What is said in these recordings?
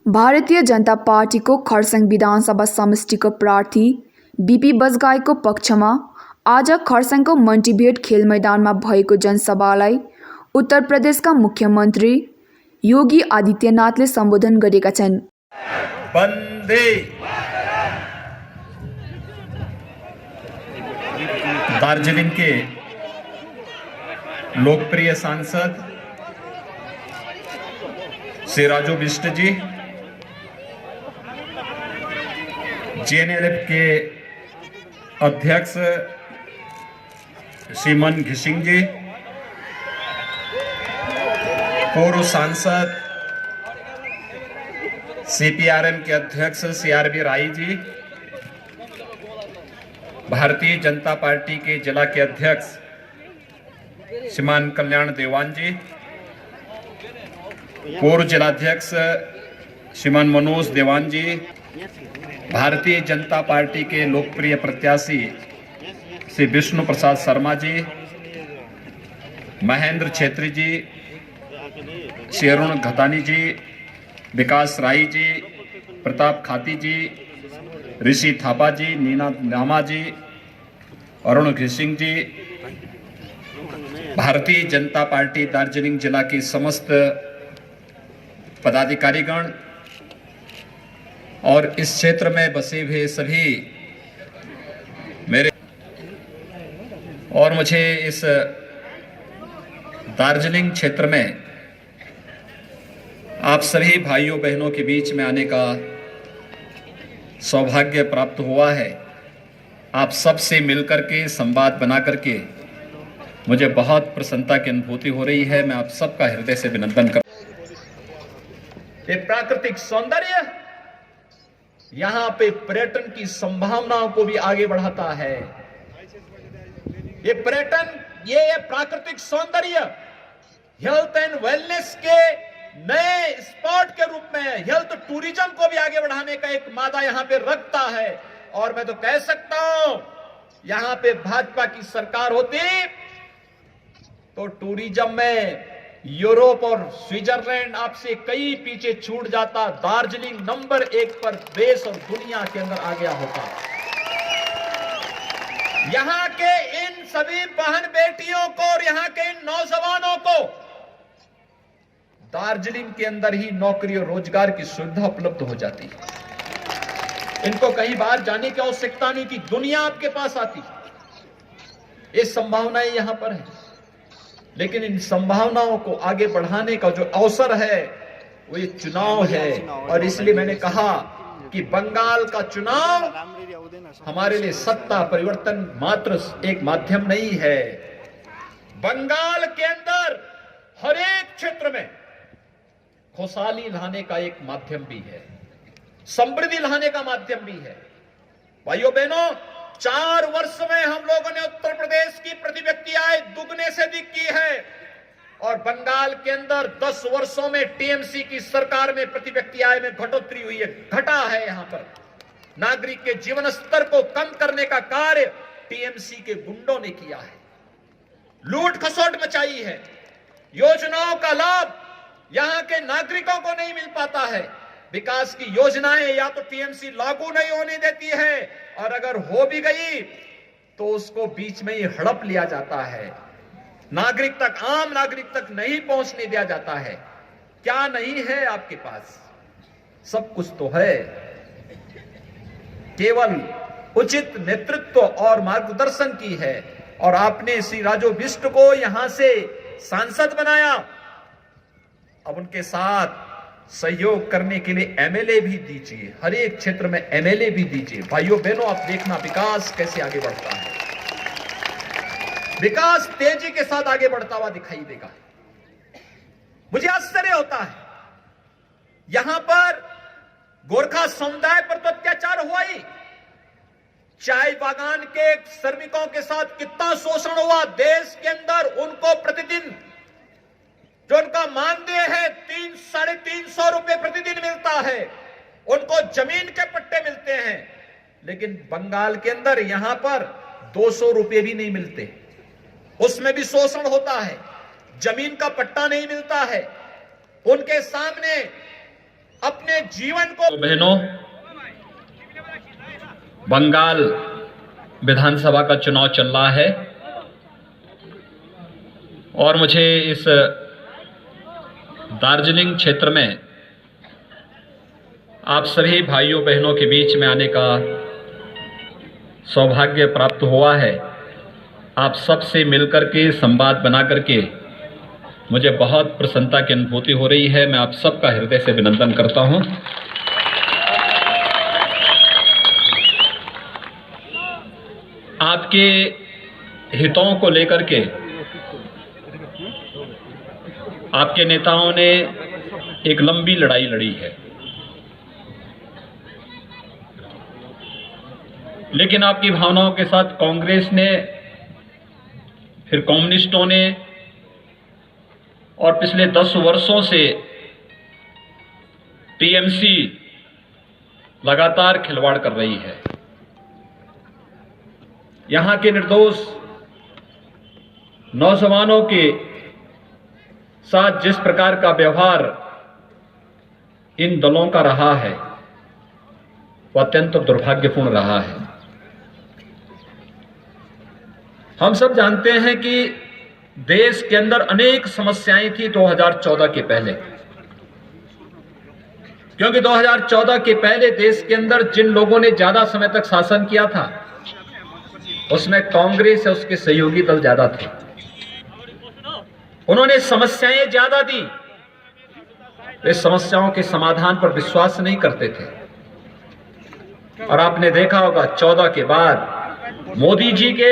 भारतीय जनता पार्टीको खरसाङ विधानसभा समष्टिको प्रार्थी बीपी बजगाईको पक्षमा आज खरसाङको मन्टिभियट खेल मैदानमा भएको जनसभालाई उत्तर प्रदेशका मुख्यमन्त्री योगी आदित्यनाथले सम्बोधन गरेका छन्। वन्दे दार्जिलिंग के लोकप्रिय सांसद श्री राजू बिष्ट जी, जेएनएलएफ के अध्यक्ष श्रीमन घिसिंग जी, पूर्व सांसद सीपीआरएम के अध्यक्ष सीआरबी राय जी, भारतीय जनता पार्टी के जिला के अध्यक्ष श्रीमान कल्याण देवान जी, पूर्व जिलाध्यक्ष श्रीमान मनोज देवान जी, भारतीय जनता पार्टी के लोकप्रिय प्रत्याशी श्री विष्णु प्रसाद शर्मा जी, महेंद्र छेत्री जी, श्री अरुण घतानी जी, विकास राय जी, प्रताप खाती जी, ऋषि थापा जी, नीना नामा जी, अरुण घिसिंग जी, भारतीय जनता पार्टी दार्जिलिंग जिला की समस्त पदाधिकारीगण और इस क्षेत्र में बसे हुए सभी मेरे और मुझे इस दार्जिलिंग क्षेत्र में आप सभी भाइयों बहनों के बीच में आने का सौभाग्य प्राप्त हुआ है। आप सबसे मिलकर के संवाद बना करके मुझे बहुत प्रसन्नता की अनुभूति हो रही है। मैं आप सबका हृदय से अभिनंदन कर। ये प्राकृतिक सौंदर्य यहाँ पे पर्यटन की संभावनाओं को भी आगे बढ़ाता है। ये पर्यटन, ये प्राकृतिक सौंदर्य हेल्थ एंड वेलनेस के नए स्पॉट के रूप में हेल्थ टूरिज्म को भी आगे बढ़ाने का एक मादा यहाँ पे रखता है। और मैं तो कह सकता हूं, यहाँ पे भाजपा की सरकार होती तो टूरिज्म में यूरोप और स्विट्जरलैंड आपसे कई पीछे छूट जाता। दार्जिलिंग नंबर 1 पर देश और दुनिया के अंदर आ गया होता। यहां के इन सभी बहन बेटियों को और यहां के इन नौजवानों को दार्जिलिंग के अंदर ही नौकरी और रोजगार की सुविधा उपलब्ध हो जाती है। इनको कहीं बाहर जाने की आवश्यकता नहीं थी, दुनिया आपके पास आती। ये संभावनाएं यहां पर है, लेकिन इन संभावनाओं को आगे बढ़ाने का जो अवसर है वो ये चुनाव है। और इसलिए मैंने कहा कि बंगाल का चुनाव हमारे लिए सत्ता परिवर्तन मात्र एक माध्यम नहीं है। बंगाल के अंदर हर एक क्षेत्र में खुशहाली लाने का एक माध्यम भी है, समृद्धि लाने का माध्यम भी है। भाइयों बहनों, 4 वर्ष में हम लोगों ने उत्तर प्रदेश की प्रति व्यक्ति आय दुगने से अधिक की है और बंगाल के अंदर 10 वर्षों में टीएमसी की सरकार में प्रति व्यक्ति आय में बढ़ोतरी हुई है, घटा है। यहां पर नागरिक के जीवन स्तर को कम करने का कार्य टीएमसी के गुंडों ने किया है, लूट खसोट मचाई है। योजनाओं का लाभ यहां के नागरिकों को नहीं मिल पाता है। विकास की योजनाएं या तो टीएमसी लागू नहीं होने देती है और अगर हो भी गई तो उसको बीच में ही हड़प लिया जाता है, नागरिक तक, आम नागरिक तक नहीं पहुंचने दिया जाता है। क्या नहीं है आपके पास? सब कुछ तो है, केवल उचित नेतृत्व और मार्गदर्शन की है। और आपने श्री राजू बिष्ट को यहां से सांसद बनाया, अब उनके साथ सहयोग करने के लिए एमएलए भी दीजिए, हर एक क्षेत्र में एमएलए भी दीजिए। भाइयों बहनों, आप देखना विकास कैसे आगे बढ़ता है। विकास तेजी के साथ आगे बढ़ता हुआ दिखाई देगा। मुझे आश्चर्य होता है, यहां पर गोरखा समुदाय पर तो अत्याचार हुआ ही, चाय बागान के श्रमिकों के साथ कितना शोषण हुआ। देश के अंदर उनको प्रतिदिन जो उनका मानदेय है 300-350 रुपए प्रतिदिन मिलता है, उनको जमीन के पट्टे मिलते हैं। लेकिन बंगाल के अंदर यहां पर 200 रुपए भी नहीं मिलते, उसमें भी शोषण होता है, जमीन का पट्टा नहीं मिलता है। उनके सामने अपने जीवन को। बहनों, बंगाल विधानसभा का चुनाव चल रहा है और मुझे इस दार्जिलिंग क्षेत्र में आप सभी भाइयों बहनों के बीच में आने का सौभाग्य प्राप्त हुआ है। आप सबसे मिलकर के संवाद बना करके मुझे बहुत प्रसन्नता की अनुभूति हो रही है। मैं आप सबका हृदय से अभिनंदन करता हूं। आपके हितों को लेकर के आपके नेताओं ने एक लंबी लड़ाई लड़ी है, लेकिन आपकी भावनाओं के साथ कांग्रेस ने, फिर कम्युनिस्टों ने और पिछले 10 वर्षों से टीएमसी लगातार खिलवाड़ कर रही है। यहां के निर्दोष नौजवानों के साथ जिस प्रकार का व्यवहार इन दलों का रहा है वह अत्यंत दुर्भाग्यपूर्ण रहा है। हम सब जानते हैं कि देश के अंदर अनेक समस्याएं थी 2014 के पहले, क्योंकि 2014 के पहले देश के अंदर जिन लोगों ने ज्यादा समय तक शासन किया था उसमें कांग्रेस या उसके सहयोगी दल ज्यादा थे। उन्होंने समस्याएं ज्यादा दी, वे समस्याओं के समाधान पर विश्वास नहीं करते थे। और आपने देखा होगा 14 के बाद मोदी जी के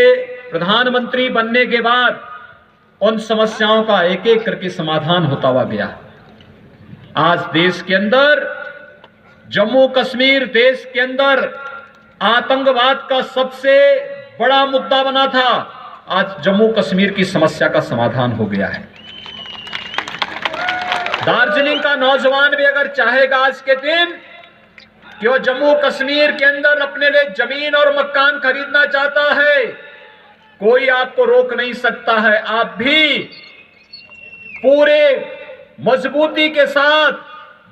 प्रधानमंत्री बनने के बाद उन समस्याओं का एक एक करके समाधान होता हुआ गया। आज देश के अंदर जम्मू कश्मीर देश के अंदर आतंकवाद का सबसे बड़ा मुद्दा बना था, आज जम्मू कश्मीर की समस्या का समाधान हो गया है। दार्जिलिंग का नौजवान भी अगर चाहेगा आज के दिन कि वो जम्मू कश्मीर के अंदर अपने लिए जमीन और मकान खरीदना चाहता है, कोई आपको रोक नहीं सकता है। आप भी पूरे मजबूती के साथ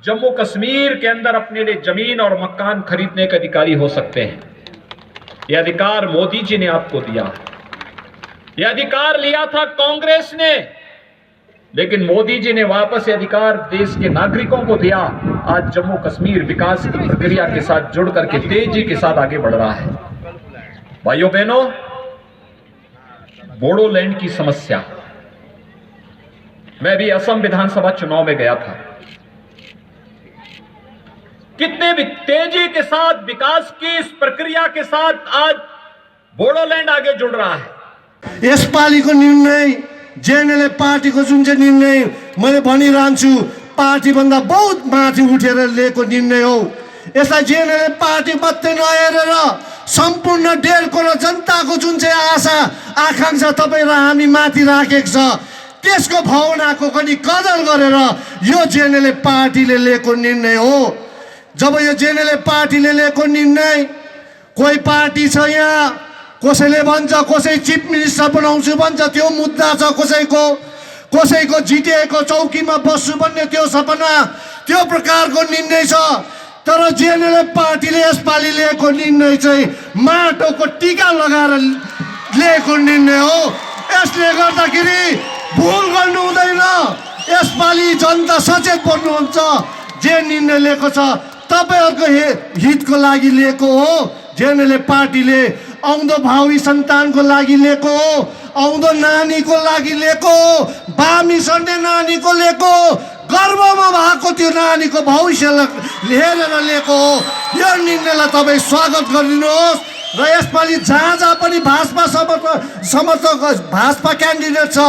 जम्मू कश्मीर के अंदर अपने लिए जमीन और मकान खरीदने के अधिकारी हो सकते हैं। यह अधिकार मोदी जी ने आपको दिया, यह अधिकार लिया था कांग्रेस ने, लेकिन मोदी जी ने वापस ये अधिकार देश के नागरिकों को दिया। आज जम्मू कश्मीर विकास की प्रक्रिया के साथ जुड़ करके तेजी के साथ आगे बढ़ रहा है। भाइयों बहनों, बोडोलैंड की समस्या, मैं भी असम विधानसभा चुनाव में गया था। कितने भी तेजी के साथ विकास की इस प्रक्रिया के साथ आज बोडोलैंड आगे जुड़ रहा है। यसपालिको निर्णय जेएनएलए पार्टीको जुन चाहिँ निर्णय मैले भनिरहन्छु पार्टीभन्दा बहुत माथि उठेर लिएको निर्णय हो। यसलाई जेएनएलए पार्टी मात्रै नहेरेर सम्पूर्ण 1.5 करोड जनताको जुन चाहिँ आशा आकांक्षा तपाईँ र हामी माथि राखेको छ, त्यसको भावनाको पनि कदर गरेर यो जेएनएलए पार्टीले लिएको निर्णय हो। जब यो जेएनएलए पार्टीले लिएको निर्णय, कोही पार्टी छ यहाँ, कसैले भन्छ कसै चिफ मिनिस्टर बनाउँछु भन्छ, त्यो मुद्दा छ कसैको जिटिएको चौकीमा बस्छु भन्ने त्यो सपना, त्यो प्रकारको निर्णय छ। तर जेएनएलए पार्टीले यसपालि लिएको निर्णय चाहिँ माटोको टीका लगाएर लिएको निर्णय हो। यसले गर्दाखेरि भुल गर्नु हुँदैन। यसपालि जनता सचेत बन्नुहुन्छ। जे निर्णय लिएको छ तपाईहरुको हितको लागि लिएको हो। जेएनएलए पार्टीले आउँदो भावी सन्तानको लागि लिएको हो, आउँदो नानीको लागि लिएको हो, बामी सर्ने नानीको लिएको हो, गर्वमा भएको त्यो नानीको भविष्यलाई हेरेर लिएको हो। यो निर्णयलाई तपाईँ स्वागत गरिदिनुहोस् र यसपालि जहाँ जहाँ पनि भाजपा समर्थक भाजपा क्यान्डिडेट छ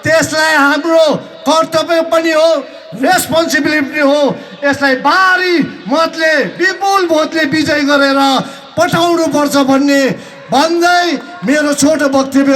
त्यसलाई हाम्रो कर्तव्य पनि हो, रेस्पोन्सिबिलिटी हो। यसलाई भारी मतले विपुल भोटले विजय गरेर पठाउनु पर्छ भन्दै मेरो छोटो वक्तव्य